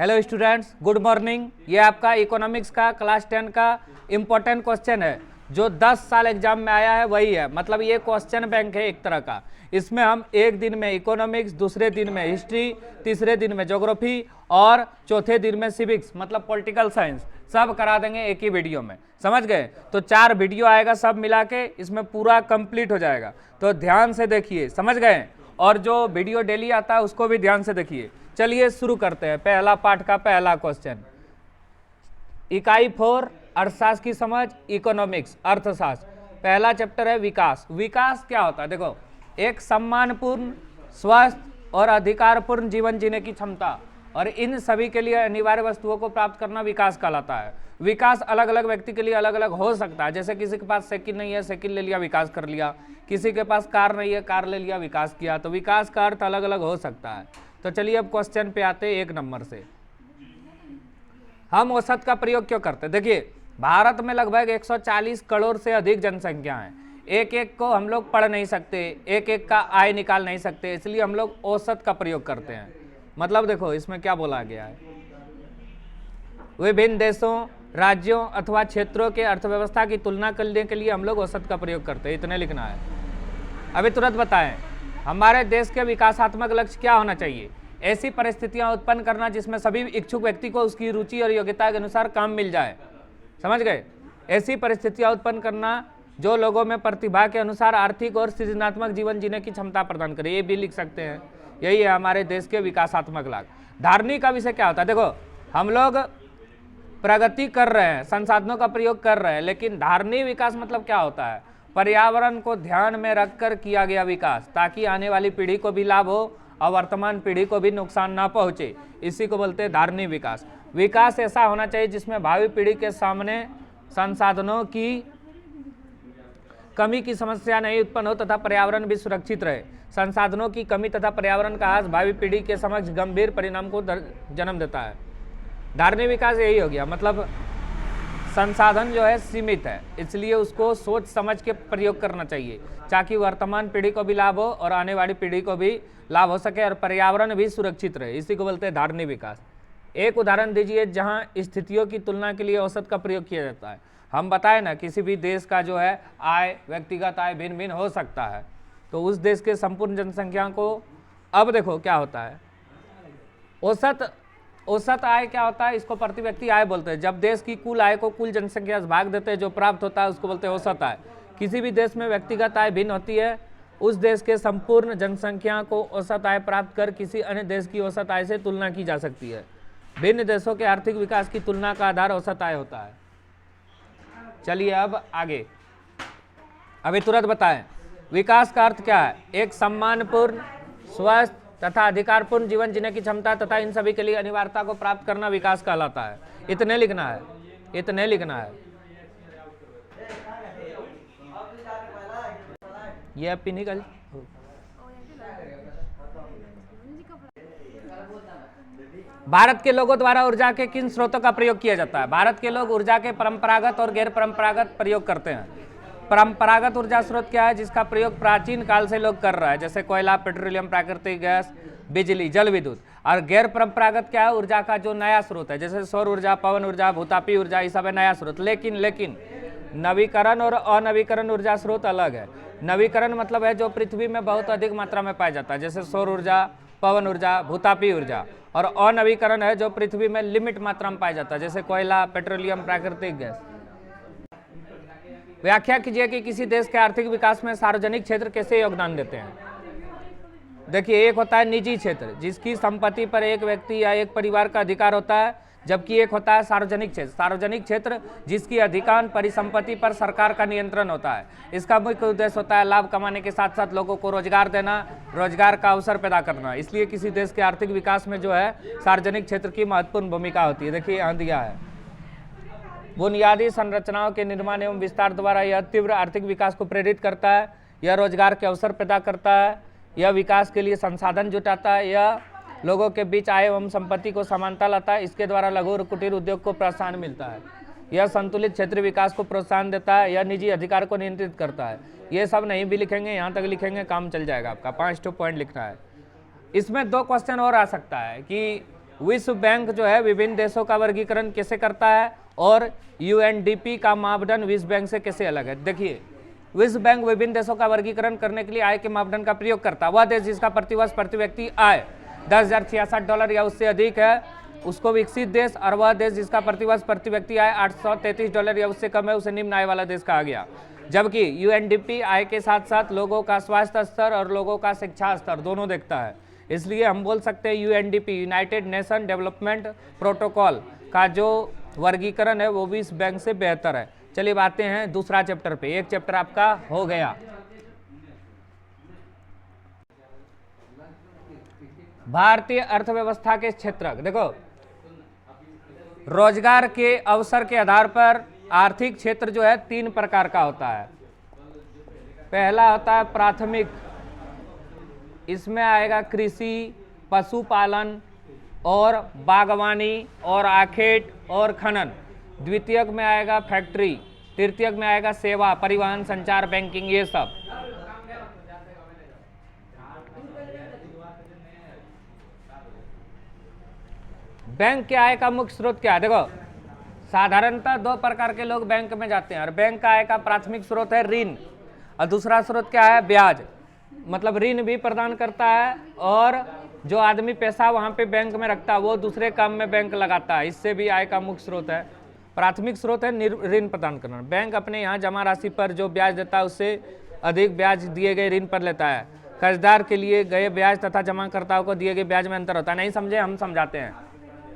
Hello students, good morning. ये आपका economics का क्लास 10 का इम्पोर्टेंट क्वेश्चन है जो 10 साल एग्जाम में आया है, वही है। मतलब ये क्वेश्चन बैंक है एक तरह का। इसमें हम एक दिन में इकोनॉमिक्स, दूसरे दिन में हिस्ट्री, तीसरे दिन में ज्योग्राफी और चौथे दिन में सिविक्स मतलब पॉलिटिकल साइंस सब करा देंगे एक ही वीडियो में। समझ गए? तो 4 वीडियो आएगा सब मिला के, इसमें पूरा कंप्लीट हो जाएगा। तो ध्यान से देखिए, समझ गए? और जो वीडियो डेली आता है उसको भी ध्यान से देखिए। चलिए शुरू करते हैं। पहला पाठ का पहला क्वेश्चन, इकाई 4 अर्थशास्त्र की समझ, इकोनॉमिक्स अर्थशास्त्र। पहला चैप्टर है विकास। विकास क्या होता है? देखो, एक सम्मानपूर्ण, स्वस्थ और अधिकारपूर्ण जीवन जीने की क्षमता और इन सभी के लिए अनिवार्य वस्तुओं को प्राप्त करना विकास कहलाता है। विकास अलग अलग व्यक्ति के लिए अलग अलग हो सकता है। जैसे किसी के पास साइकिल नहीं है, साइकिल ले लिया, विकास कर लिया। किसी के पास कार नहीं है, कार ले लिया, विकास किया। तो विकास का अर्थ अलग अलग हो सकता है। तो चलिए अब क्वेश्चन पे आते हैं 1 नंबर से। हम औसत का प्रयोग क्यों करते हैं? देखिए, भारत में लगभग 140 करोड़ से अधिक जनसंख्या है। एक एक को हम लोग पढ़ नहीं सकते, एक एक का आय निकाल नहीं सकते, इसलिए हम लोग औसत का प्रयोग करते हैं। मतलब देखो इसमें क्या बोला गया है, विभिन्न देशों, राज्यों अथवा क्षेत्रों के अर्थव्यवस्था की तुलना करने के लिए हम लोग औसत का प्रयोग करते हैं। इतने लिखना है। अभी तुरंत बताएं, हमारे देश के विकासात्मक लक्ष्य क्या होना चाहिए? ऐसी परिस्थितियां उत्पन्न करना जिसमें सभी इच्छुक व्यक्ति को उसकी रुचि और योग्यता के अनुसार काम मिल जाए। समझ गए? ऐसी परिस्थितियां उत्पन्न करना जो लोगों में प्रतिभा के अनुसार आर्थिक और सृजनात्मक जीवन जीने की क्षमता प्रदान करे। ये भी लिख सकते हैं। यही है हमारे देश के विकासात्मक लक्ष्य। धारणी का विषय क्या होता है? देखो, हम लोग प्रगति कर रहे हैं, संसाधनों का प्रयोग कर रहे हैं, लेकिन धारणीय विकास मतलब क्या होता है? पर्यावरण को ध्यान में रखकर किया गया विकास, ताकि आने वाली पीढ़ी को भी लाभ हो और वर्तमान पीढ़ी को भी नुकसान ना पहुंचे। इसी को बोलते हैं धारणीय विकास। विकास ऐसा होना चाहिए जिसमें भावी पीढ़ी के सामने संसाधनों की कमी की समस्या नहीं उत्पन्न हो तथा पर्यावरण भी सुरक्षित रहे। संसाधनों की कमी तथा पर्यावरण का ह्रास भावी पीढ़ी के समक्ष गंभीर परिणाम को जन्म देता है। धारणीय विकास यही हो गया। मतलब संसाधन जो है सीमित है, इसलिए उसको सोच समझ के प्रयोग करना चाहिए ताकि वर्तमान पीढ़ी को भी लाभ हो और आने वाली पीढ़ी को भी लाभ हो सके और पर्यावरण भी सुरक्षित रहे। इसी को बोलते हैं धारणीय विकास। एक उदाहरण दीजिए जहां स्थितियों की तुलना के लिए औसत का प्रयोग किया जाता है। हम बताएं ना, किसी भी देश का जो है आय, व्यक्तिगत आय भिन्न भिन्न हो सकता है, तो उस देश के संपूर्ण जनसंख्या को, अब देखो क्या होता है, औसत आय क्या होता है? इसको प्रति व्यक्ति आय बोलते हैं। जब देश की कुल आय को कुल जनसंख्या से भाग देते हैं, जो प्राप्त होता है उसको बोलते हैं औसत आय। किसी भी देश में व्यक्तिगत आय भिन्न होती है, उस देश के संपूर्ण जनसंख्या को औसत आय प्राप्त कर किसी अन्य देश की औसत आय से तुलना की जा सकती है। भिन्न देशों के आर्थिक विकास की तुलना का आधार औसत आय होता है। चलिए अब आगे, अभी तुरंत बताएं, विकास का अर्थ क्या है? एक सम्मानपूर्ण, स्वस्थ तथा अधिकारपूर्ण जीवन जीने की क्षमता तथा इन सभी के लिए अनिवार्यता को प्राप्त करना विकास कहलाता है। इतने लिखना है, इतने लिखना है। ये अब निकल। भारत के लोगों द्वारा ऊर्जा के किन स्रोतों का प्रयोग किया जाता है? भारत के लोग ऊर्जा के परंपरागत और गैर परंपरागत प्रयोग करते हैं। परंपरागत ऊर्जा स्रोत क्या है? जिसका प्रयोग प्राचीन काल से लोग कर रहा है, जैसे कोयला, पेट्रोलियम, प्राकृतिक गैस, बिजली, जल विद्युत। और गैर परंपरागत क्या है? ऊर्जा का जो नया स्रोत है, जैसे सौर ऊर्जा, पवन ऊर्जा, भूतापी ऊर्जा, ये सब है नया स्रोत। लेकिन नवीकरण और अनवीकरण ऊर्जा स्रोत अलग है। नवीकरण मतलब है जो पृथ्वी में बहुत अधिक मात्रा में पाया जाता है, जैसे सौर ऊर्जा, पवन ऊर्जा, भूतापी ऊर्जा। और अनवीकरण है जो पृथ्वी में लिमिट मात्रा में पाया जाता है, जैसे कोयला, पेट्रोलियम, प्राकृतिक गैस। व्याख्या कीजिए कि किसी देश के आर्थिक विकास में सार्वजनिक क्षेत्र कैसे योगदान देते हैं। देखिए, एक होता है निजी क्षेत्र, जिसकी संपत्ति पर एक व्यक्ति या एक परिवार का अधिकार होता है, जबकि एक होता है सार्वजनिक क्षेत्र। सार्वजनिक क्षेत्र जिसकी अधिकांश परिसंपत्ति पर सरकार का नियंत्रण होता है। इसका मुख्य उद्देश्य होता है लाभ कमाने के साथ साथ लोगों को रोजगार देना, रोजगार का अवसर पैदा करना। इसलिए किसी देश के आर्थिक विकास में जो है सार्वजनिक क्षेत्र की महत्वपूर्ण भूमिका होती है। देखिए यहाँ दिया है, बुनियादी संरचनाओं के निर्माण एवं विस्तार द्वारा यह तीव्र आर्थिक विकास को प्रेरित करता है, यह रोजगार के अवसर पैदा करता है, यह विकास के लिए संसाधन जुटाता है, यह लोगों के बीच आय एवं संपत्ति को समानता लाता है। इसके द्वारा लघु और कुटीर उद्योग को प्रोत्साहन मिलता है। यह संतुलित क्षेत्रीय विकास को प्रोत्साहन देता है, यह निजी अधिकार को नियंत्रित करता है। ये सब नहीं भी लिखेंगे, यहाँ तक लिखेंगे काम चल जाएगा आपका। 5 पॉइंट लिखना है। इसमें 2 क्वेश्चन और आ सकता है कि विश्व बैंक जो है विभिन्न देशों का वर्गीकरण कैसे करता है और यूएनडीपी का मापदंड विश्व बैंक से कैसे अलग है। देखिए, विश्व बैंक विभिन्न देशों का वर्गीकरण करने के लिए आय के मापदंड का प्रयोग करता है। वह देश जिसका प्रतिवर्ष प्रति व्यक्ति आय $10,066 या उससे अधिक है उसको विकसित देश, और वह देश जिसका प्रतिवर्ष प्रति व्यक्ति आय $833 या उससे कम है उसे निम्न आय वाला देश कहा गया। जबकि यूएनडीपी आय के साथ साथ लोगों का स्वास्थ्य स्तर और लोगों का शिक्षा स्तर दोनों देखता है। इसलिए हम बोल सकते हैं UNDP United nation development protocol का जो वर्गीकरण है वो विश्व बैंक से बेहतर है। चलिए आते हैं दूसरा चैप्टर पे। एक चैप्टर आपका हो गया। भारतीय अर्थव्यवस्था के क्षेत्रक। देखो, रोजगार के अवसर के आधार पर आर्थिक क्षेत्र जो है 3 प्रकार का होता है। पहला होता है प्राथमिक, इसमें आएगा कृषि, पशुपालन और बागवानी और आखेट और खनन। द्वितीयक में आएगा फैक्ट्री, तृतीयक में आएगा सेवा, परिवहन, संचार, बैंकिंग, ये सब। बैंक के आय का मुख्य स्रोत क्या है? देखो, साधारणतः 2 प्रकार के लोग बैंक में जाते हैं और बैंक का आय का प्राथमिक स्रोत है ऋण और दूसरा स्रोत क्या है? ब्याज। मतलब ऋण भी प्रदान करता है और जो आदमी पैसा वहाँ पे बैंक में रखता है वो दूसरे काम में बैंक लगाता है, इससे भी आय का मुख्य स्रोत है। प्राथमिक स्रोत है ऋण प्रदान करना। बैंक अपने यहाँ जमा राशि पर जो ब्याज देता है उससे अधिक ब्याज दिए गए ऋण पर लेता है। कर्जदार के लिए गए ब्याज तथा जमाकर्ताओं को दिए गए ब्याज में अंतर होता है। नहीं समझे? हम समझाते हैं।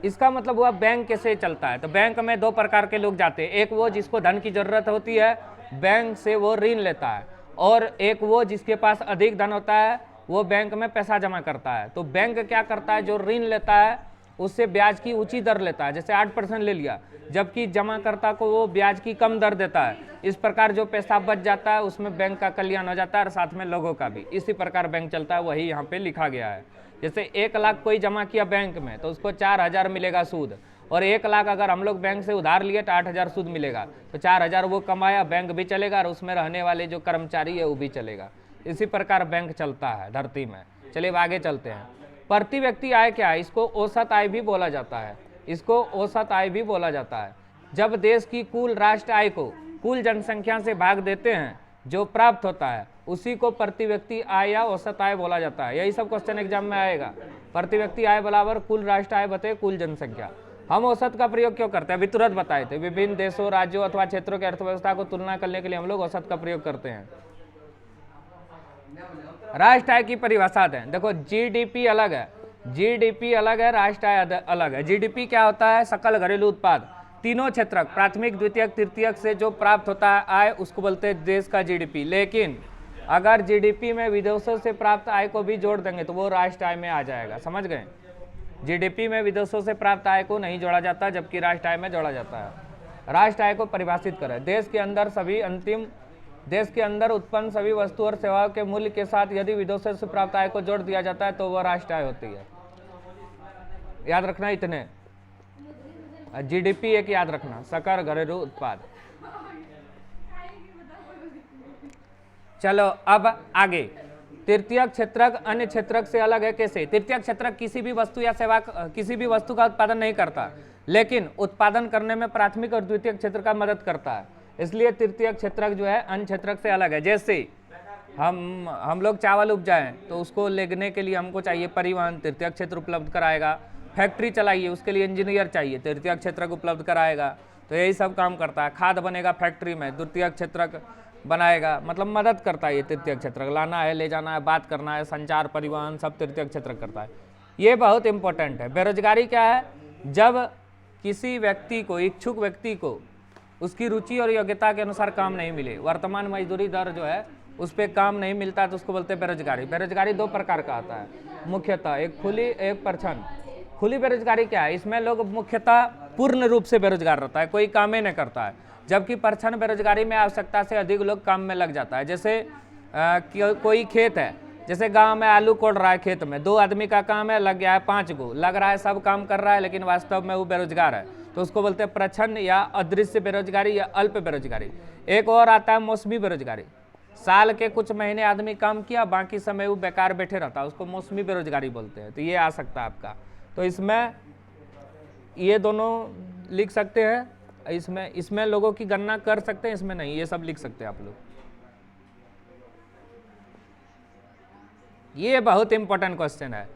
इसका मतलब हुआ बैंक कैसे चलता है। तो बैंक में 2 प्रकार के लोग जाते हैं। एक वो जिसको धन की जरूरत होती है, बैंक से वो ऋण लेता है, और एक वो जिसके पास अधिक धन होता है वो बैंक में पैसा जमा करता है। तो बैंक क्या करता है, जो ऋण लेता है उससे ब्याज की ऊंची दर लेता है, जैसे 8% ले लिया, जबकि जमाकर्ता को वो ब्याज की कम दर देता है। इस प्रकार जो पैसा बच जाता है उसमें बैंक का कल्याण हो जाता है और साथ में लोगों का भी। इसी प्रकार बैंक चलता है, वही यहाँ पे लिखा गया है। जैसे 1 लाख कोई जमा किया बैंक में तो उसको 4,000 मिलेगा सूद, और 1 लाख अगर हम लोग बैंक से उधार लिए तो 8,000 सूद मिलेगा। तो 4,000 वो कमाया, बैंक भी चलेगा और उसमें रहने वाले जो कर्मचारी है वो भी चलेगा। इसी प्रकार बैंक चलता है धरती में। चलिए आगे चलते हैं। प्रति व्यक्ति आय क्या है? इसको औसत आय भी बोला जाता है। इसको औसत आय भी बोला जाता है। जब देश की कुल राष्ट्र आय को कुल जनसंख्या से भाग देते हैं जो प्राप्त होता है उसी को प्रति व्यक्ति आय या औसत आय बोला जाता है। यही सब क्वेश्चन एग्जाम में आएगा। प्रति व्यक्ति आय बराबर कुल राष्ट्र आय बटे कुल जनसंख्या। हम औसत का प्रयोग क्यों करते हैं? अभी तुरंत बताए थे। विभिन्न देशों, राज्यों अथवा क्षेत्रों की अर्थव्यवस्था को तुलना करने के लिए हम लोग औसत का प्रयोग करते हैं। राष्ट्र आय की परिभाषा दें। देखो, जीडीपी अलग है, जीडीपी अलग है, राष्ट्र आय अलग है। जीडीपी क्या होता है? सकल घरेलू उत्पाद। तीनों क्षेत्रक प्राथमिक, द्वितीयक, तृतीयक से जो प्राप्त होता है आय उसको बोलते हैं देश का जीडीपी। लेकिन अगर जीडीपी में विदेशों से प्राप्त आय को भी जोड़ देंगे तो वो राष्ट्र आय में आ जाएगा। समझ गए? जीडीपी में विदेशों से प्राप्त आय को नहीं जोड़ा जाता जबकि राष्ट्र आय में जोड़ा जाता है। राष्ट्र आय को परिभाषित करें। देश के अंदर उत्पन्न सभी वस्तु और सेवाओं के मूल्य के साथ यदि विदेशों से प्राप्त आय को जोड़ दिया जाता है तो वह राष्ट्र आय होती है। याद रखना इतने। जीडीपी एक याद रखना, सकल घरेलू उत्पाद। चलो अब आगे। तृतीयक क्षेत्रक अन्य क्षेत्रक से अलग है कैसे? तृतीयक क्षेत्रक किसी भी वस्तु या सेवा, किसी भी वस्तु का उत्पादन नहीं करता, लेकिन उत्पादन करने में प्राथमिक और द्वितीयक क्षेत्र का मदद करता है। इसलिए तृतीयक क्षेत्रक जो है अन्य क्षेत्रक से अलग है। जैसे हम लोग चावल उपजाएं तो उसको लेने के लिए हमको चाहिए परिवहन, तृतीयक क्षेत्र उपलब्ध कराएगा। फैक्ट्री चलाइए, उसके लिए इंजीनियर चाहिए, तृतीयक क्षेत्रक उपलब्ध कराएगा। तो यही सब काम करता है। खाद बनेगा फैक्ट्री में, द्वितीयक क्षेत्रक बनाएगा, मतलब मदद करता है ये तृतीयक क्षेत्रक। लाना है, ले जाना है, बात करना है, संचार, परिवहन सब तृतीयक क्षेत्रक करता है। ये बहुत इंपॉर्टेंट है। बेरोजगारी क्या है? जब किसी व्यक्ति को, इच्छुक व्यक्ति को उसकी रुचि और योग्यता के अनुसार काम नहीं मिले, वर्तमान मजदूरी दर जो है उस पर काम नहीं मिलता तो उसको बोलते हैं बेरोजगारी। बेरोजगारी 2 प्रकार का आता है मुख्यतः, एक खुली, एक प्रच्छन्न। खुली बेरोजगारी क्या है? इसमें लोग मुख्यतः पूर्ण रूप से बेरोजगार रहता है, कोई काम ही नहीं करता है। जबकि प्रच्छन्न बेरोजगारी में आवश्यकता से अधिक लोग काम में लग जाता है। जैसे कोई खेत है, जैसे गांव में आलू कोड़ रहा है, खेत में 2 आदमी का काम है, लग गया है 5 गो, लग रहा है सब काम कर रहा है लेकिन वास्तव में वो बेरोजगार है, तो उसको बोलते हैं प्रच्छन्न या अदृश्य बेरोजगारी या अल्प बेरोजगारी। एक और आता है मौसमी बेरोजगारी। साल के कुछ महीने आदमी काम किया, बाकी समय वो बेकार बैठे रहता है, उसको मौसमी बेरोजगारी बोलते हैं। तो ये आ सकता है आपका। तो इसमें ये दोनों लिख सकते हैं, इसमें लोगों की गणना कर सकते हैं, इसमें नहीं, ये सब लिख सकते हैं आप लोग। ये बहुत इंपॉर्टेंट क्वेश्चन है।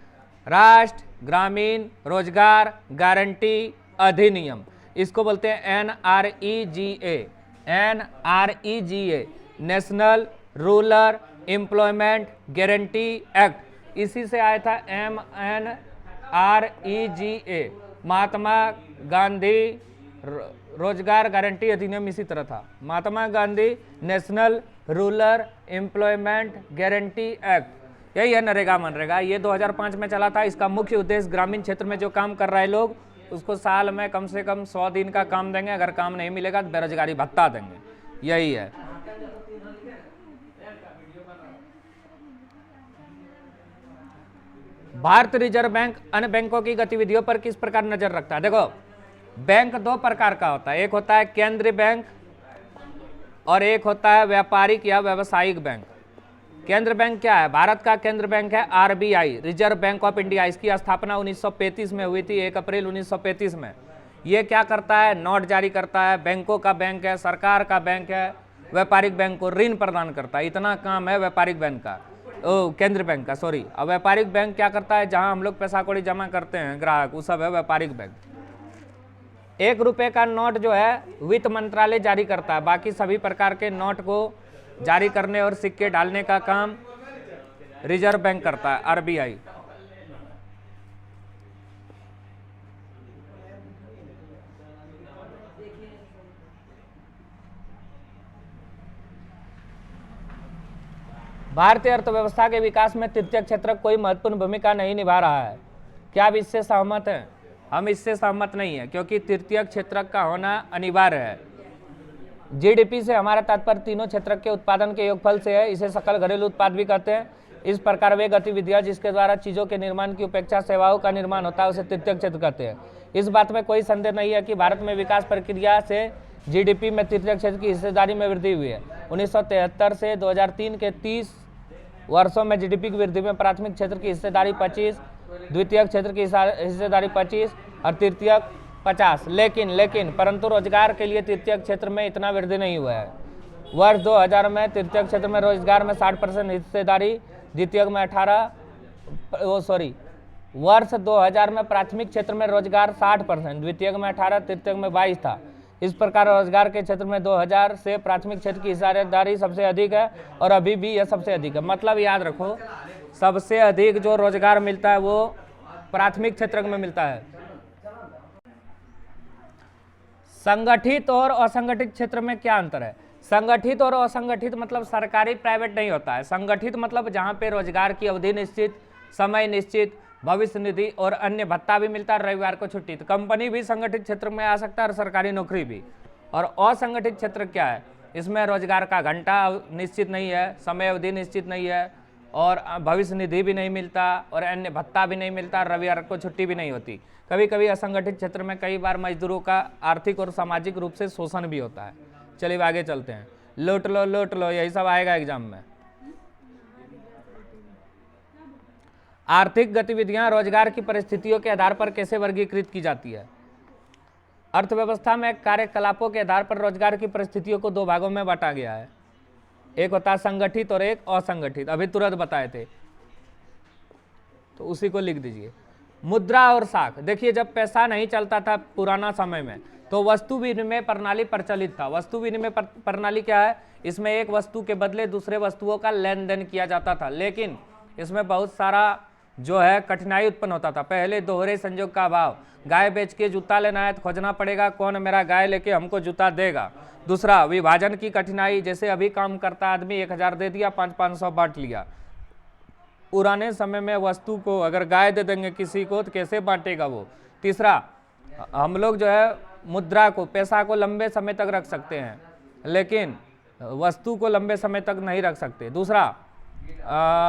राष्ट्र ग्रामीण रोजगार गारंटी अधिनियम, इसको बोलते हैं NREGA, NREGA, national rural employment guarantee act. इसी से आया था MNREGA, महात्मा गांधी रोजगार गारंटी अधिनियम इसी तरह था। Mahatma Gandhi national rural employment guarantee act, यही है नरेगा मनरेगा। ये 2005 में चला था। इसका मुख्य उद्देश्य ग्रामीण क्षेत्र में जो काम कर रहे लोग उसको साल में कम से कम 100 दिन का काम देंगे, अगर काम नहीं मिलेगा तो बेरोजगारी भत्ता देंगे, यही है। भारतीय रिजर्व बैंक अन्य बैंकों की गतिविधियों पर किस प्रकार नजर रखता है? देखो, बैंक दो प्रकार का होता है, एक होता है केंद्रीय बैंक और एक होता है व्यापारिक या व्यावसायिक बैंक। केंद्र बैंक क्या है? भारत का केंद्र बैंक है RBI, reserve bank of India. इसकी स्थापना 1935 में हुई थी, 1 अप्रैल 1935 में। ये क्या करता है? नोट जारी करता है, बैंकों का बैंक है, सरकार का बैंक है, व्यापारिक बैंक को ऋण प्रदान करता है। इतना काम है व्यापारिक बैंक का, केंद्र बैंक का, सॉरी। अब व्यापारिक बैंक क्या करता है? जहां हम लोग पैसा कौड़ी जमा करते हैं ग्राहक, वो सब है व्यापारिक बैंक। 1 रुपये का नोट जो है वित्त मंत्रालय जारी करता है, बाकी सभी प्रकार के नोट को जारी करने और सिक्के डालने का काम रिजर्व बैंक करता है, RBI। भारतीय अर्थव्यवस्था के विकास में तृतीय क्षेत्र कोई महत्वपूर्ण भूमिका नहीं निभा रहा है। क्या आप इससे सहमत हैं? हम इससे सहमत नहीं है, क्योंकि तृतीय क्षेत्र का होना अनिवार्य है। GDP से हमारा तात्पर्य तीनों क्षेत्र के उत्पादन के योगफल से है। इसे सकल घरेलू उत्पाद भी कहते हैं। इस प्रकार वे गतिविधियां जिसके द्वारा चीजों के निर्माण की उपेक्षा सेवाओं का निर्माण होता है उसे तृतीय क्षेत्र कहते हैं। इस बात में कोई संदेह नहीं है कि भारत में विकास प्रक्रिया से GDP में तृतीय क्षेत्र की हिस्सेदारी में वृद्धि हुई है। 1973 से 2003 के 30 वर्षों में GDP की वृद्धि में प्राथमिक क्षेत्र की हिस्सेदारी 25, द्वितीय क्षेत्र की हिस्सेदारी 25 और तृतीय 50। लेकिन परंतु रोजगार के लिए तृतीय क्षेत्र में इतना वृद्धि नहीं हुआ है। वर्ष 2000 में तृतीय क्षेत्र में रोजगार में 60% हिस्सेदारी, द्वितीय में 18, वर्ष 2000 में प्राथमिक क्षेत्र में रोजगार 60%, द्वितीय में 18, तृतीय में 22 था। इस प्रकार रोजगार के क्षेत्र में 2000 से प्राथमिक क्षेत्र की हिस्सेदारी सबसे अधिक है और अभी भी यह सबसे अधिक है। मतलब याद रखो, सबसे अधिक जो रोजगार मिलता है वो प्राथमिक क्षेत्र में मिलता है। संगठित और असंगठित क्षेत्र में क्या अंतर है? संगठित और असंगठित मतलब सरकारी प्राइवेट नहीं होता है। संगठित मतलब जहां पे रोजगार की अवधि निश्चित, समय निश्चित, भविष्य निधि और अन्य भत्ता भी मिलता है, रविवार को छुट्टी। तो कंपनी भी संगठित क्षेत्र में आ सकता है और सरकारी नौकरी भी। और असंगठित क्षेत्र क्या है? इसमें रोजगार का घंटा निश्चित नहीं है, समय अवधि निश्चित नहीं है और भविष्य निधि भी नहीं मिलता और अन्य भत्ता भी नहीं मिलता, रविवार को छुट्टी भी नहीं होती। कभी कभी असंगठित क्षेत्र में कई बार मजदूरों का आर्थिक और सामाजिक रूप से शोषण भी होता है। चलिए आगे चलते हैं। लूट लो, यही सब आएगा एग्जाम में। आर्थिक गतिविधियां रोजगार की परिस्थितियों के आधार पर कैसे वर्गीकृत की जाती है? अर्थव्यवस्था में कार्यकलापों के आधार पर रोजगार की परिस्थितियों को 2 भागों में बांटा गया है। एक होता है संगठित और एक असंगठित। अभी तुरंत बताए थे, तो उसी को लिख दीजिए। मुद्रा और साख। देखिए, जब पैसा नहीं चलता था पुराना समय में तो वस्तु विनिमय प्रणाली प्रचलित था। वस्तु विनिमय प्रणाली क्या है? इसमें एक वस्तु के बदले दूसरे वस्तुओं का लेन देन किया जाता था, लेकिन इसमें बहुत सारा जो है कठिनाई उत्पन्न होता था। पहले दोहरे संयोग का अभाव, गाय बेच के जूता लेना है तो खोजना पड़ेगा कौन मेरा गाय लेके हमको जूता देगा। दूसरा, विभाजन की कठिनाई, जैसे अभी काम करता आदमी 1000 दे दिया, 500 बांट लिया। पुराने समय में वस्तु को अगर गाय दे देंगे किसी को तो कैसे बांटेगा वो। तीसरा, हम लोग जो है मुद्रा को, पैसा को लंबे समय तक रख सकते हैं, लेकिन वस्तु को लंबे समय तक नहीं रख सकते। दूसरा,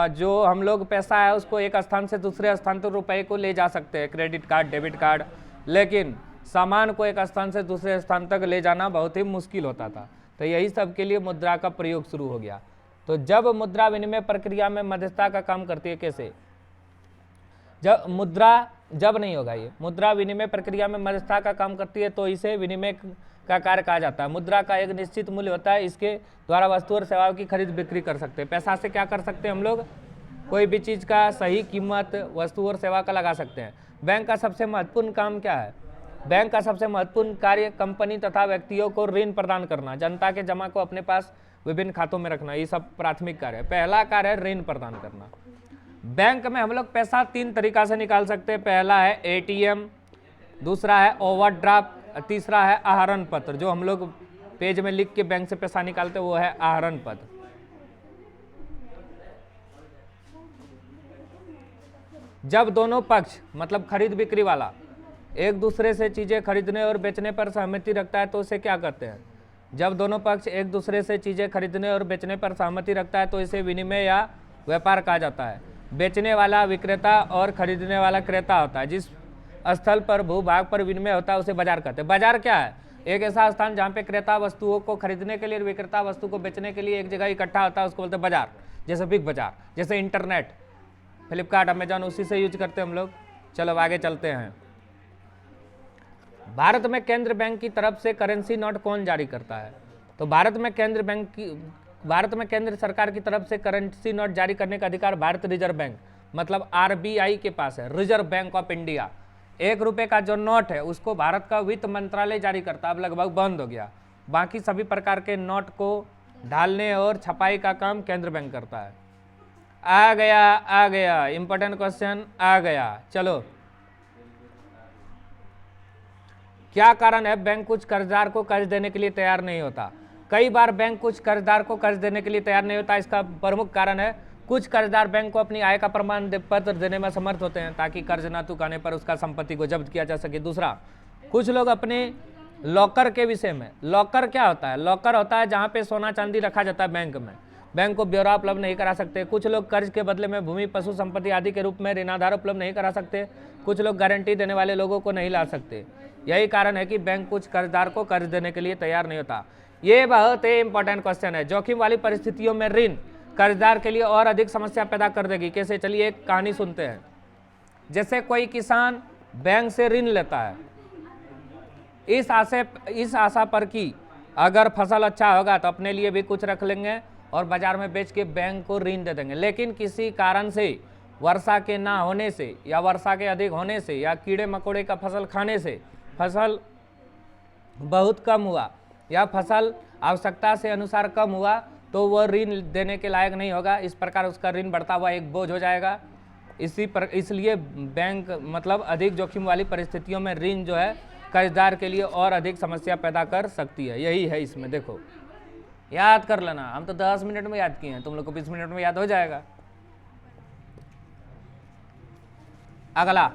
जो हम लोग पैसा है उसको एक स्थान से दूसरे स्थान तक रुपए को ले जा सकते हैं, क्रेडिट कार्ड, डेबिट कार्ड, लेकिन सामान को एक स्थान से दूसरे स्थान तक ले जाना बहुत ही मुश्किल होता था। तो यही सब के लिए मुद्रा का प्रयोग शुरू हो गया। तो जब मुद्रा विनिमय प्रक्रिया में मध्यस्थता का काम करती है, कैसे? जब मुद्रा जब नहीं होगा। ये मुद्रा विनिमय प्रक्रिया में मध्यस्थता का काम करती है, तो इसे विनिमय का कार्य कहा जाता है। मुद्रा का एक निश्चित मूल्य होता है, इसके द्वारा वस्तु और सेवाओं की खरीद बिक्री कर सकते हैं। पैसा से क्या कर सकते हैं हम लोग? कोई भी चीज़ का सही कीमत वस्तु और सेवा का लगा सकते हैं। बैंक का सबसे महत्वपूर्ण काम क्या है? बैंक का सबसे महत्वपूर्ण कार्य कंपनी तथा व्यक्तियों को ऋण प्रदान करना, जनता के जमा को अपने पास विभिन्न खातों में रखना, ये सब प्राथमिक कार्य है। पहला कार्य है ऋण प्रदान करना। बैंक में हम लोग पैसा 3 तरीका से निकाल सकते हैं। पहला है एटीएम, दूसरा है ओवरड्राफ्ट, तीसरा है आहरण पत्र। जो हम लोग पेज में लिख के बैंक से पैसा निकालते हैं वो है आहरण पत्र। जब दोनों पक्ष मतलब खरीद बिक्री वाला एक दूसरे से चीजें खरीदने और बेचने पर सहमति रखता है तो उसे क्या कहते हैं? जब दोनों पक्ष एक दूसरे से चीजें खरीदने और बेचने पर सहमति रखता है तो इसे विनिमय या व्यापार कहा जाता है। बेचने वाला विक्रेता और खरीदने वाला क्रेता होता है। जिस स्थल पर भूभाग पर विनिमय होता है उसे बाजार कहते हैं। बाजार क्या है? एक ऐसा स्थान जहाँ पे क्रेता वस्तुओं को खरीदने के लिए और विक्रेता वस्तु को बेचने के लिए एक जगह इकट्ठा होता है, उसको बोलते हैं बाजार। जैसे बिग बाजार, जैसे इंटरनेट, फ्लिपकार्ट, अमेजॉन, उसी से यूज करते हैं हम लोग। चलो अब आगे चलते हैं। भारत में केंद्र बैंक की तरफ से करेंसी नोट कौन जारी करता है? तो भारत में केंद्र सरकार की तरफ से करेंसी नोट जारी करने का अधिकार भारत रिजर्व बैंक मतलब आरबीआई के पास है, रिजर्व बैंक ऑफ इंडिया। 1 रुपये का जो नोट है उसको भारत का वित्त मंत्रालय जारी करता है, अब लगभग बंद हो गया। बाकी सभी प्रकार के नोट को ढालने और छपाई का काम केंद्र बैंक करता है। आ गया इंपॉर्टेंट क्वेश्चन आ गया। चलो, क्या कारण है बैंक कुछ कर्जदार को कर्ज देने के लिए तैयार नहीं होता? कई बार बैंक कुछ कर्जदार को कर्ज देने के लिए तैयार नहीं होता। इसका प्रमुख कारण है कुछ कर्जदार बैंक को अपनी आय का प्रमाण पत्र देने में समर्थ होते हैं ताकि कर्ज न चुकाने पर उसका संपत्ति को जब्त किया जा सके। दूसरा, कुछ लोग अपने लॉकर के विषय में, लॉकर क्या होता है? लॉकर होता है जहाँ पे सोना चांदी रखा जाता है बैंक में, बैंक को ब्यौरा उपलब्ध नहीं करा सकते। कुछ लोग कर्ज के बदले में भूमि, पशु संपत्ति आदि के रूप में ऋणाधार उपलब्ध नहीं करा सकते। कुछ लोग गारंटी देने वाले लोगों को नहीं ला सकते। यही कारण है कि बैंक कुछ कर्जदार को कर्ज देने के लिए तैयार नहीं होता। ये बहुत ही इंपॉर्टेंट क्वेश्चन है। जोखिम वाली परिस्थितियों में ऋण कर्जदार के लिए और अधिक समस्या पैदा कर देगी। कैसे? चलिए एक कहानी सुनते हैं। जैसे कोई किसान बैंक से ऋण लेता है इस आशा पर कि अगर फसल अच्छा होगा तो अपने लिए भी कुछ रख लेंगे और बाजार में बेच के बैंक को ऋण दे देंगे। लेकिन किसी कारण से, वर्षा के ना होने से या वर्षा के अधिक होने से या कीड़े मकोड़े का फसल खाने से फसल बहुत कम हुआ या फसल आवश्यकता से अनुसार कम हुआ तो वह ऋण देने के लायक नहीं होगा। इस प्रकार उसका ऋण बढ़ता हुआ एक बोझ हो जाएगा। इसलिए बैंक मतलब अधिक जोखिम वाली परिस्थितियों में ऋण जो है कर्जदार के लिए और अधिक समस्या पैदा कर सकती है। यही है इसमें। देखो, याद कर लेना। हम तो 10 मिनट में याद किए हैं, तुम लोग को 20 मिनट में याद हो जाएगा। अगला,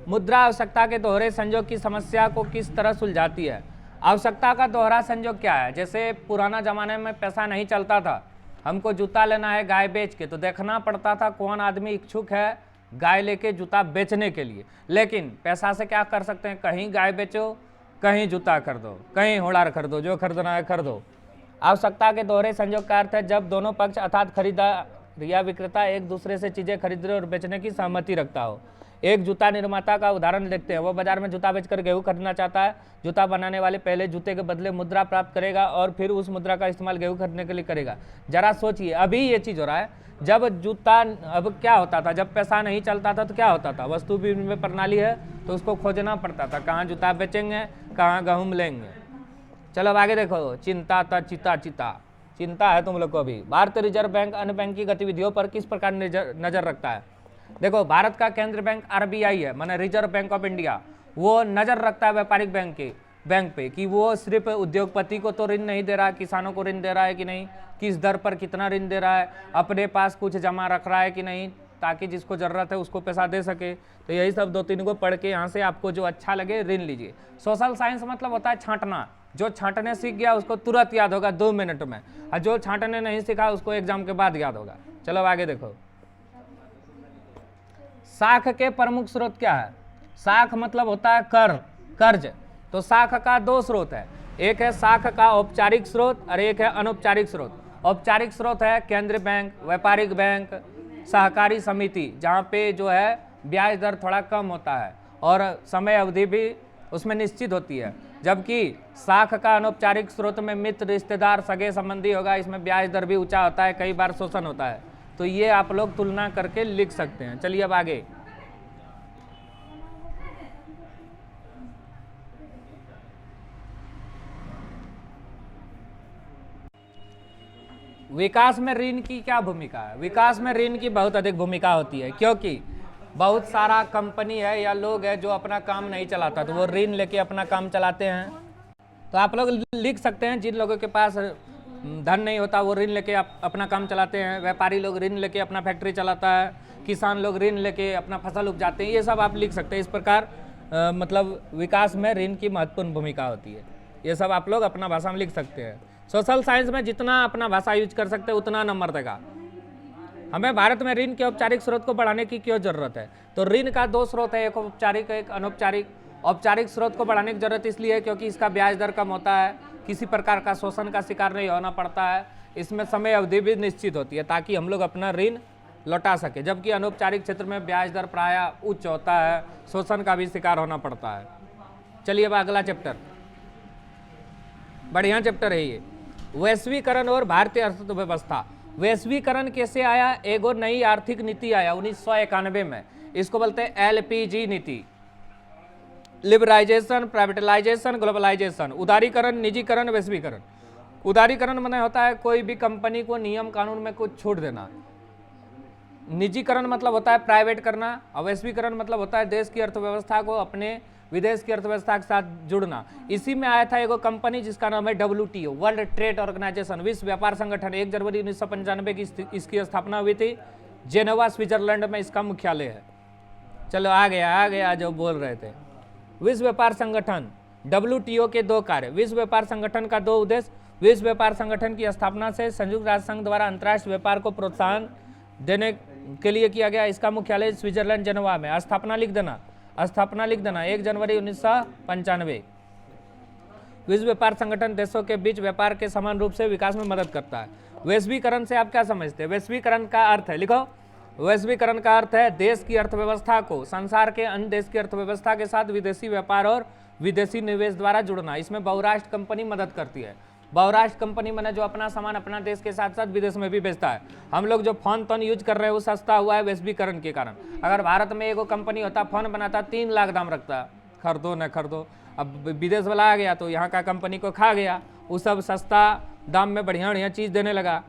मुद्रा आवश्यकता के दोहरे संयोग की समस्या को किस तरह सुलझाती है? आवश्यकता का दोहरा संयोग क्या है? जैसे पुराना जमाने में पैसा नहीं चलता था, हमको जूता लेना है गाय बेच के, तो देखना पड़ता था कौन आदमी इच्छुक है गाय लेके जूता बेचने के लिए। लेकिन पैसा से क्या कर सकते हैं? कहीं गाय बेचो, कहीं जूता खरीदो, कहीं होड़ार खरीदो, जो खरीदना है खरीदो। आवश्यकता के दोहरे संयोग का अर्थ है जब दोनों पक्ष अर्थात खरीदार या विक्रेता एक दूसरे से चीजें खरीदने और बेचने की सहमति रखता हो। एक जूता निर्माता का उदाहरण देखते हैं। वो बाजार में जूता बेचकर गेहूं खरीदना चाहता है। जूता बनाने वाले पहले जूते के बदले मुद्रा प्राप्त करेगा और फिर उस मुद्रा का इस्तेमाल गेहूं खरीदने के लिए करेगा। जरा सोचिए, अभी ये चीज हो रहा है। जब जूता, अब क्या होता था, जब पैसा नहीं चलता था तो क्या होता था? वस्तु विनिमय प्रणाली है तो उसको खोजना पड़ता था, कहाँ जूता बेचेंगे, कहाँ गेहूं लेंगे। चलो अब आगे देखो। चिंता है तुम लोग को अभी। भारतीय रिजर्व बैंक अन्य बैंक की गतिविधियों पर किस प्रकार नजर रखता है? देखो, भारत का केंद्र बैंक आरबीआई है, माने रिजर्व बैंक ऑफ इंडिया। वो नजर रखता है व्यापारिक बैंक पे कि वो सिर्फ उद्योगपति को तो ऋण नहीं दे रहा है, किसानों को ऋण दे रहा है कि नहीं, किस दर पर कितना ऋण दे रहा है, अपने पास कुछ जमा रख रहा है कि नहीं, ताकि जिसको जरूरत है उसको पैसा दे सके। तो यही सब 2-3 को पढ़ के यहाँ से आपको जो अच्छा लगे ऋण लीजिए। सोशल साइंस मतलब होता है छांटना। जो छांटने सीख गया उसको तुरंत याद होगा 2 मिनट में, और जो छांटने नहीं सीखा उसको एग्जाम के बाद याद होगा। चलो आगे देखो। साख के प्रमुख स्रोत क्या है? साख मतलब होता है कर्ज। तो साख का 2 स्रोत है। एक है साख का औपचारिक स्रोत और एक है अनौपचारिक स्रोत। औपचारिक स्रोत है केंद्रीय बैंक, व्यापारिक बैंक, सहकारी समिति, जहाँ पे जो है ब्याज दर थोड़ा कम होता है और समय अवधि भी उसमें निश्चित होती है। जबकि साख का अनौपचारिक स्रोत में मित्र, रिश्तेदार, सगे संबंधी होगा, इसमें ब्याज दर भी ऊंचा होता है, कई बार शोषण होता है। तो ये आप लोग तुलना करके लिख सकते हैं। चलिए अब आगे। विकास में ऋण की क्या भूमिका है? विकास में ऋण की बहुत अधिक भूमिका होती है, क्योंकि बहुत सारा कंपनी है या लोग है जो अपना काम नहीं चलाता, तो वो ऋण लेके अपना काम चलाते हैं। तो आप लोग लिख सकते हैं, जिन लोगों के पास धन नहीं होता वो ऋण लेके अपना काम चलाते हैं। व्यापारी लोग ऋण लेके अपना फैक्ट्री चलाता है, किसान लोग ऋण लेके अपना फसल उपजाते हैं। ये सब आप लिख सकते हैं। इस प्रकार मतलब विकास में ऋण की महत्वपूर्ण भूमिका होती है। ये सब आप लोग अपना भाषा में लिख सकते हैं। सोशल साइंस में जितना अपना भाषा यूज कर सकते हैं उतना नंबर देगा। हमें भारत में ऋण के औपचारिक स्रोत को बढ़ाने की क्यों जरूरत है? तो ऋण का दो स्रोत है, एक औपचारिक एक अनौपचारिक। औपचारिक स्रोत को बढ़ाने की जरूरत इसलिए है क्योंकि इसका ब्याज दर कम होता है, किसी प्रकार का शोषण का शिकार नहीं होना पड़ता है, इसमें समय अवधि भी निश्चित होती है ताकि हम लोग अपना ऋण लौटा सके। जबकि अनौपचारिक क्षेत्र में ब्याज दर प्रायः उच्च होता है, शोषण का भी शिकार होना पड़ता है। चलिए अब अगला चैप्टर, बढ़िया चैप्टर है ये, वैश्वीकरण और भारतीय अर्थव्यवस्था। वैश्वीकरण कैसे आया? एगो नई आर्थिक नीति आया 1991 में, इसको बोलते हैं LPG नीति। Liberalisation, privatisation, globalisation. उदारीकरण, निजीकरण, वैश्वीकरण। उदारीकरण माने होता है कोई भी कंपनी को नियम कानून में कुछ छूट देना। निजीकरण मतलब होता है प्राइवेट करना, और वैश्वीकरण मतलब होता है देश की अर्थव्यवस्था को अपने विदेश की अर्थव्यवस्था के साथ जुड़ना। इसी में आया था एगो कंपनी जिसका नाम है WTO, वर्ल्ड ट्रेड ऑर्गेनाइजेशन, विश्व व्यापार संगठन। 1 जनवरी 1995 की इसकी स्थापना हुई थी। जेनेवा स्विट्जरलैंड में इसका मुख्यालय है। चलो आ गया जो बोल रहे थे। विश्व व्यापार संगठन WTO के दो कार्य। विश्व व्यापार संगठन का दो उद्देश्य। विश्व व्यापार संगठन की स्थापना से संयुक्त राष्ट्र संघ द्वारा अंतर्राष्ट्रीय व्यापार को प्रोत्साहन देने के लिए किया गया। इसका मुख्यालय स्विट्जरलैंड जेनेवा में। स्थापना लिख देना 1 जनवरी 1995। विश्व व्यापार संगठन देशों के बीच व्यापार के समान रूप से विकास में मदद करता है। वैश्वीकरण से आप क्या समझते हैं? वैश्वीकरण का अर्थ है, लिखो, वैश्वीकरण का अर्थ है देश की अर्थव्यवस्था को संसार के अन्य देश की अर्थव्यवस्था के साथ विदेशी व्यापार और विदेशी निवेश द्वारा जुड़ना। इसमें बहुराष्ट्र कंपनी मदद करती है। बहुराष्ट्र कंपनी मैंने जो अपना सामान अपना देश के साथ साथ विदेश में भी बेचता है। हम लोग जो फोन तोन यूज कर रहे हैं वो सस्ता हुआ है वैश्वीकरण के कारण। अगर भारत में एगो कंपनी होता, फोन बनाता, 3 लाख दाम रखता, खरीदो न खरीदो। अब विदेश वाला आ गया तो यहाँ का कंपनी को खा गया, वो सब सस्ता दाम में बढ़िया बढ़िया चीज देने लगा।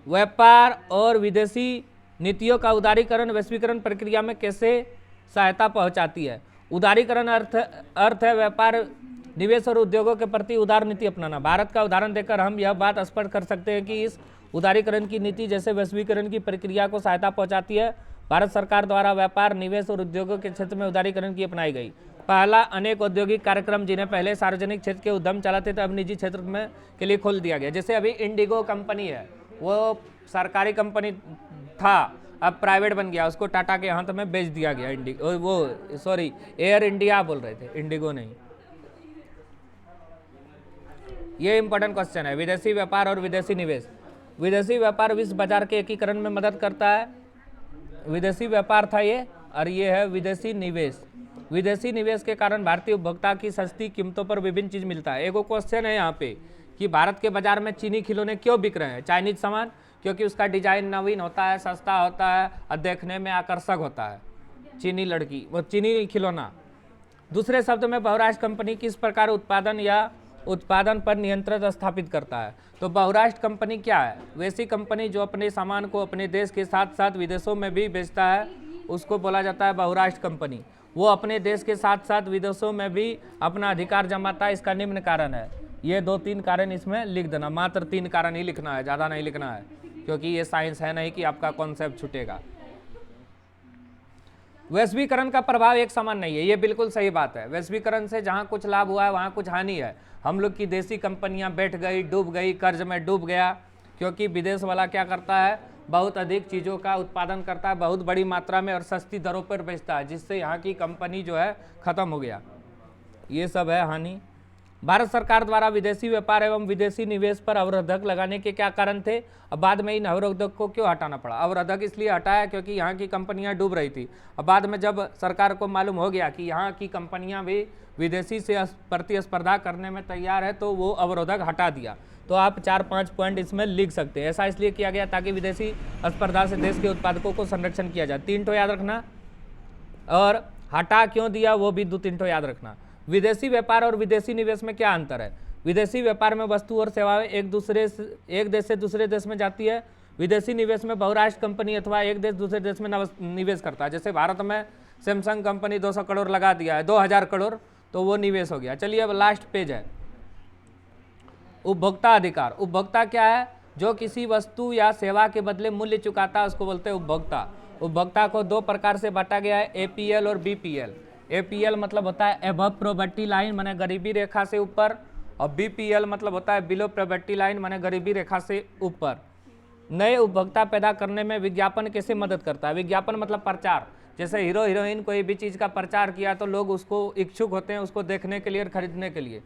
व्यापार और विदेशी नीतियों का उदारीकरण वैश्वीकरण प्रक्रिया में कैसे सहायता पहुंचाती है? उदारीकरण अर्थ है व्यापार, निवेश और उद्योगों के प्रति उदार नीति अपनाना। भारत का उदाहरण देकर हम यह बात स्पष्ट कर सकते हैं कि इस उदारीकरण की नीति जैसे वैश्वीकरण की प्रक्रिया को सहायता पहुंचाती है। भारत सरकार द्वारा व्यापार, निवेश और उद्योगों के क्षेत्र में उदारीकरण की अपनाई गई। पहला, अनेक औद्योगिक कार्यक्रम जिन्हें पहले सार्वजनिक क्षेत्र के उद्यम चलाते थे अब निजी क्षेत्र में के लिए खोल दिया गया। जैसे अभी इंडिगो कंपनी है, वो सरकारी कंपनी था, अब प्राइवेट बन गया, उसको टाटा के हाथ में बेच दिया गया। एयर इंडिया बोल रहे थे, इंडिगो नहीं। ये इंपॉर्टेंट क्वेश्चन है, विदेशी व्यापार और विदेशी निवेश। विदेशी व्यापार विश्व बाजार के एकीकरण में मदद करता है। विदेशी व्यापार था ये, और ये है विदेशी निवेश। विदेशी निवेश के कारण भारतीय उपभोक्ता की सस्ती कीमतों पर विभिन्न चीज मिलता है। एगो क्वेश्चन है यहाँ पे कि भारत के बाजार में चीनी खिलौने क्यों बिक रहे हैं, चाइनीज सामान? क्योंकि उसका डिजाइन नवीन होता है, सस्ता होता है और देखने में आकर्षक होता है। चीनी लड़की, वो चीनी खिलौना। दूसरे शब्द में बहुराष्ट्र कंपनी किस प्रकार उत्पादन पर नियंत्रण स्थापित करता है? तो बहुराष्ट्र कंपनी क्या है? वैसी कंपनी जो अपने सामान को अपने देश के साथ साथ विदेशों में भी बेचता है, उसको बोला जाता है बहुराष्ट्र कंपनी। वो अपने देश के साथ साथ विदेशों में भी अपना अधिकार जमाता है। इसका निम्न कारण है। ये 2-3 कारण इसमें लिख देना, मात्र 3 कारण ही लिखना है, ज़्यादा नहीं लिखना है, क्योंकि ये साइंस है नहीं कि आपका कॉन्सेप्ट छूटेगा। वैश्वीकरण का प्रभाव एक समान नहीं है, ये बिल्कुल सही बात है। वैश्वीकरण से जहाँ कुछ लाभ हुआ है वहाँ कुछ हानि है। हम लोग की देशी कंपनियाँ बैठ गई, डूब गई, कर्ज में डूब गया, क्योंकि विदेश वाला क्या करता है, बहुत अधिक चीज़ों का उत्पादन करता है, बहुत बड़ी मात्रा में और सस्ती दरों पर बेचता है, जिससे यहाँ की कंपनी जो है ख़त्म हो गया। ये सब है हानि। भारत सरकार द्वारा विदेशी व्यापार एवं विदेशी निवेश पर अवरोधक लगाने के क्या कारण थे? अब बाद में इन अवरोधक को क्यों हटाना पड़ा? अवरोधक इसलिए हटाया क्योंकि यहाँ की कंपनियां डूब रही थी। अब बाद में जब सरकार को मालूम हो गया कि यहाँ की कंपनियां भी विदेशी से प्रतिस्पर्धा करने में तैयार है, तो वो अवरोधक हटा दिया। तो आप 4-5 पॉइंट इसमें लिख सकते हैं। ऐसा इसलिए किया गया ताकि विदेशी स्पर्धा से देश के उत्पादकों को संरक्षण किया जाए। 3 तो याद रखना, और हटा क्यों दिया वो भी 2-3 तो याद रखना। विदेशी व्यापार और विदेशी निवेश में क्या अंतर है? विदेशी व्यापार में वस्तु और सेवाएं एक देश से दूसरे देश में जाती है। विदेशी निवेश में बहुराष्ट्र कंपनी अथवा एक देश दूसरे देश में निवेश करता है। जैसे भारत में सैमसंग कंपनी 200 करोड़ लगा दिया है, 2000 करोड़, तो वो निवेश हो गया। चलिए अब लास्ट पेज है, उपभोक्ता अधिकार। उपभोक्ता क्या है? जो किसी वस्तु या सेवा के बदले मूल्य चुकाता है उसको बोलते हैं उपभोक्ता। उपभोक्ता को 2 प्रकार से बांटा गया है, एपीएल और बीपीएल। एपीएल मतलब होता है एबव प्रॉपर्टी लाइन, माने गरीबी रेखा से ऊपर, और बीपीएल मतलब होता है बिलो प्रॉपर्टी लाइन, माने गरीबी रेखा से ऊपर। नए उपभोक्ता पैदा करने में विज्ञापन कैसे मदद करता है? विज्ञापन मतलब प्रचार। जैसे हीरो हीरोइन कोई भी चीज़ का प्रचार किया तो लोग उसको इच्छुक होते हैं उसको देखने के लिए और खरीदने के लिए।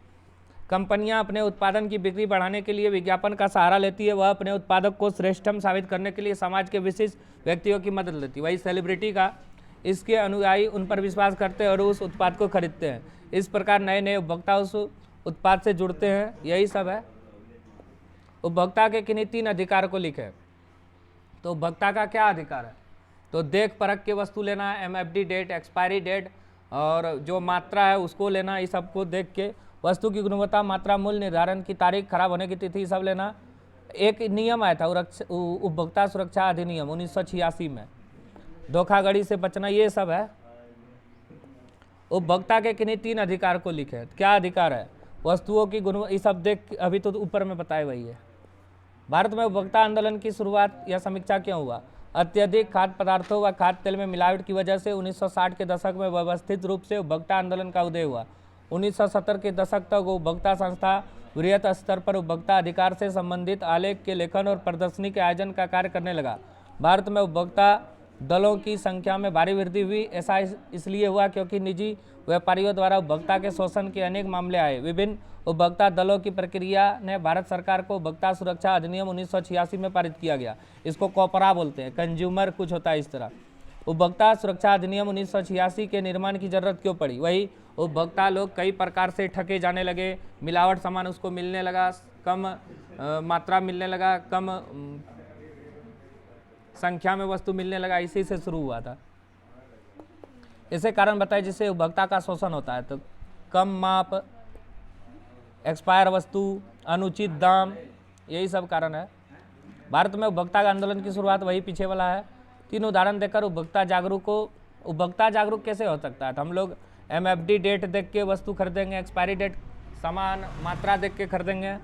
कंपनियां अपने उत्पादन की बिक्री बढ़ाने के लिए विज्ञापन का सहारा लेती है। वह अपने उत्पादक को श्रेष्ठतम साबित करने के लिए समाज के विशिष्ट व्यक्तियों की मदद लेती है। वही सेलिब्रिटी का, इसके अनुयायी उन पर विश्वास करते हैं और उस उत्पाद को खरीदते हैं। इस प्रकार नए नए उपभोक्ता उस उत्पाद से जुड़ते हैं। यही सब है। उपभोक्ता के किन्हीं 3 अधिकार को लिखे। तो उपभोक्ता का क्या अधिकार है? तो देख परख के वस्तु लेना, एमएफडी डेट, एक्सपायरी डेट, और जो मात्रा है उसको लेना। इस सबको देख के वस्तु की गुणवत्ता, मात्रा, मूल्य निर्धारण की तारीख, खराब होने की तिथि, सब लेना। एक नियम आया था उपभोक्ता सुरक्षा अधिनियम 1986 में, धोखाधड़ी से बचना, ये सब है। उपभोक्ता के किन्हीं 3 अधिकार को लिखे। क्या अधिकार है? वस्तुओं की गुणवत्ता, ये सब देख, अभी तो ऊपर में बताए वही है। भारत में उपभोक्ता आंदोलन की शुरुआत या समीक्षा क्यों हुआ? अत्यधिक खाद्य पदार्थों व खाद्य तेल में मिलावट की वजह से 1960 के दशक में व्यवस्थित रूप से उपभोक्ता आंदोलन का उदय हुआ। 1970 के दशक तक उपभोक्ता संस्था वृहत स्तर पर उपभोक्ता अधिकार से संबंधित आलेख के लेखन और प्रदर्शनी के आयोजन का कार्य करने लगा। भारत में उपभोक्ता दलों की संख्या में भारी वृद्धि हुई। ऐसा इसलिए हुआ क्योंकि निजी व्यापारियों द्वारा उपभोक्ता के शोषण के अनेक मामले आए। विभिन्न उपभोक्ता दलों की प्रक्रिया ने भारत सरकार को उपभोक्ता सुरक्षा अधिनियम 1986 में पारित किया गया। इसको कॉपरा बोलते हैं, कंज्यूमर कुछ होता है इस तरह। उपभोक्ता सुरक्षा अधिनियम 1986 के निर्माण की जरूरत क्यों पड़ी? वही, उपभोक्ता लोग कई प्रकार से ठगे जाने लगे, मिलावट सामान उसको मिलने लगा, कम मात्रा मिलने लगा, कम संख्या में वस्तु मिलने लगा, इसी से शुरू हुआ था। इसे कारण बताए जिससे उपभोक्ता का शोषण होता है। तो कम माप, एक्सपायर वस्तु, अनुचित दाम, यही सब कारण है। भारत में उपभोक्ता आंदोलन की शुरुआत वही पीछे वाला है। 3 उदाहरण देकर उपभोक्ता जागरूक कैसे हो सकता है? तो हम लोग एमएफडी डेट देख के वस्तु खरीदेंगे, एक्सपायरी डेट, सामान मात्रा देख के खरीदेंगे,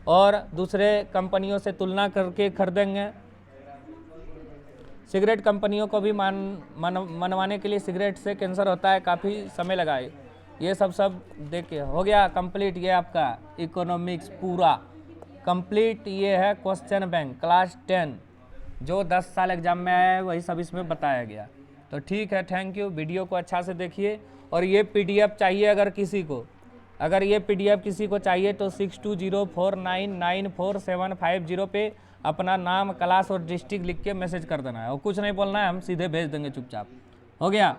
और दूसरे कंपनियों से तुलना करके खरीदेंगे। सिगरेट कंपनियों को भी मनवाने के लिए सिगरेट से कैंसर होता है, काफ़ी समय लगाए। ये सब देख के हो गया कंप्लीट। ये आपका इकोनॉमिक्स पूरा कंप्लीट। ये है क्वेश्चन बैंक क्लास 10 जो 10 साल एग्जाम में आया है, वही सब इसमें बताया गया। तो ठीक है, थैंक यू। वीडियो को अच्छा से देखिए। और ये पीडीएफ चाहिए अगर किसी को, अगर ये पीडीएफ किसी को चाहिए तो 6204994750 पे अपना नाम, क्लास और डिस्ट्रिक्ट लिख के मैसेज कर देना है, और कुछ नहीं बोलना है, हम सीधे भेज देंगे चुपचाप। हो गया?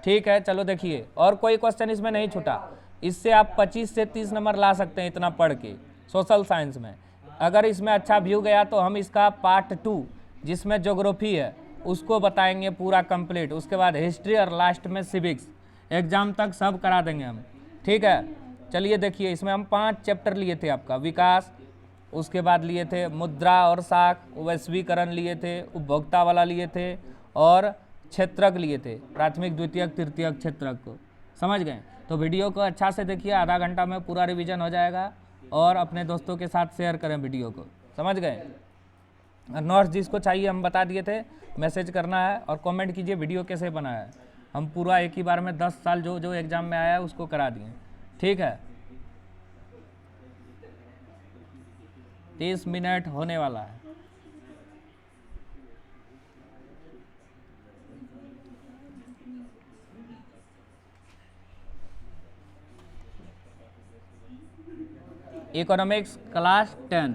ठीक है, चलो देखिए। और कोई क्वेश्चन इसमें नहीं छूटा। इससे आप 25 से 30 नंबर ला सकते हैं इतना पढ़ के सोशल साइंस में। अगर इसमें अच्छा व्यू गया तो हम इसका पार्ट 2 जिसमें ज्योग्राफी है उसको बताएंगे पूरा कंप्लीट। उसके बाद हिस्ट्री और लास्ट में सिविक्स। एग्जाम तक सब करा देंगे हम। ठीक है, चलिए देखिए। इसमें हम 5 चैप्टर लिए थे। आपका विकास, उसके बाद लिए थे मुद्रा और साख, वैश्वीकरण लिए थे, उपभोक्ता वाला लिए थे, और क्षेत्रक लिए थे, प्राथमिक, द्वितीयक, तृतीयक क्षेत्रक को। समझ गए? तो वीडियो को अच्छा से देखिए, आधा घंटा में पूरा रिवीजन हो जाएगा। और अपने दोस्तों के साथ शेयर करें वीडियो को। समझ गए? नोट्स जिसको चाहिए हम बता दिए थे, मैसेज करना है और कमेंट कीजिए वीडियो कैसे बनाया है। हम पूरा एक ही बार में 10 साल जो एग्जाम में आया है उसको करा दिए। ठीक है, 30 मिनट होने वाला है। Economics class 10।